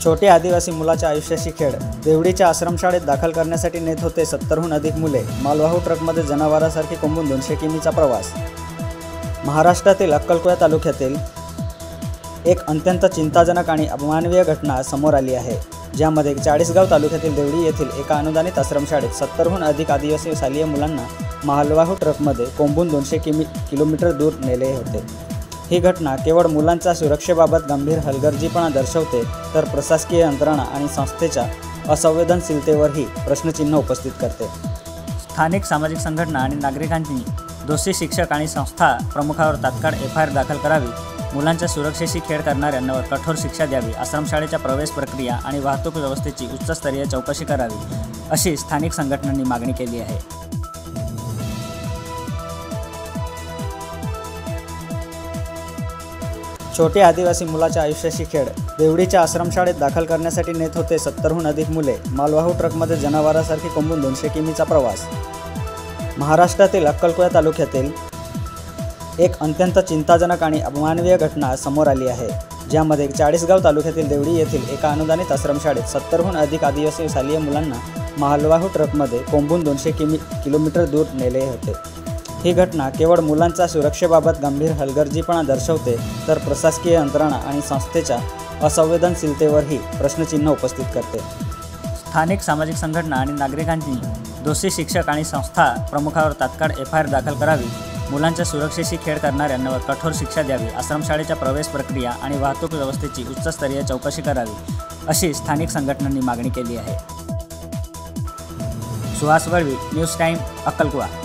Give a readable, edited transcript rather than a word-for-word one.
छोटे आदिवासी मुलाच्या आयुष्याशी खेळ. देवडीच्या आश्रमशाळेत दाखल करण्यासाठी नेत होते 70हून अधिक मुले. मालवाहू ट्रकमध्ये जनावरांसारखी कोंबून 200 किमीचा प्रवास. महाराष्ट्रातील अक्कलकोट तालुक्यातील एक अत्यंत चिंताजनक आणि अमानवीय घटना समोर आली आहे, ज्यामध्ये चाळीसगाव तालुक्यातील देवडी येथील एका अनुदानित आश्रमशाळेत 70हून अधिक आदिवासी शालेय मुलांना मालवाहू ट्रकमध्ये कोंबून 200 किलोमीटर दूर नेले होते. ही घटना केवळ मुलांच्या सुरक्षेबाबत गंभीर हलगर्जीपणा दर्शवते, तर प्रशासकीय यंत्रणा आणि संस्थेच्या असंवेदनशीलतेवरही प्रश्नचिन्ह उपस्थित करते. स्थानिक सामाजिक संघटना आणि नागरिकांनी दोषी शिक्षक आणि संस्था प्रमुखावर तात्काळ FIR दाखल करावी. मुलांच्या सुरक्षेशी खेळ करणाऱ्यांवर कठोर शिक्षा द्यावी. आश्रमशाळेच्या प्रवेश प्रक्रिया आणि वाहतूक व्यवस्थेची उच्चस्तरीय चौकशी करावी, अशी स्थानिक संघटनांनी मागणी केली आहे. छोटे आदिवासी मुलाच्या आयुष्याशी खेळ. देवडीच्या आश्रमशाळेत दाखल करण्यासाठी नेत होते 70हून अधिक मुले. मालवाहू ट्रकमध्ये जनावरांसारखी कोंबून 200 किमीचा प्रवास. महाराष्ट्रातील अक्कलकोट तालुक्यातील एक अत्यंत चिंताजनक आणि अमानवीय घटना समोर आली आहे, ज्यामध्ये चाळीसगाव तालुक्यातील देवडी येथील एका अनुदानित आश्रमशाळेत 70हून अधिक आदिवासी शालेय मुलांना मालवाहू ट्रकमध्ये कोंबून 200 किलोमीटर दूर नेले होते. ही घटना केवळ मुलांच्या सुरक्षेबाबत गंभीर हलगर्जीपणा दर्शवते, तर प्रशासकीय यंत्रणा आणि संस्थेच्या असंवेदनशीलतेवरही प्रश्नचिन्ह उपस्थित करते. स्थानिक सामाजिक संघटना आणि नागरिकांनी दोषी शिक्षक आणि संस्था प्रमुखावर तात्काळ FIR दाखल करावी. मुलांच्या सुरक्षेशी खेळ करणाऱ्यांवर कठोर शिक्षा द्यावी. आश्रमशाळेच्या प्रवेश प्रक्रिया आणि वाहतूक व्यवस्थेची उच्चस्तरीय चौकशी करावी, अशी स्थानिक संघटनांनी मागणी केली आहे. Suhas Valvi, news time, Akkalkot.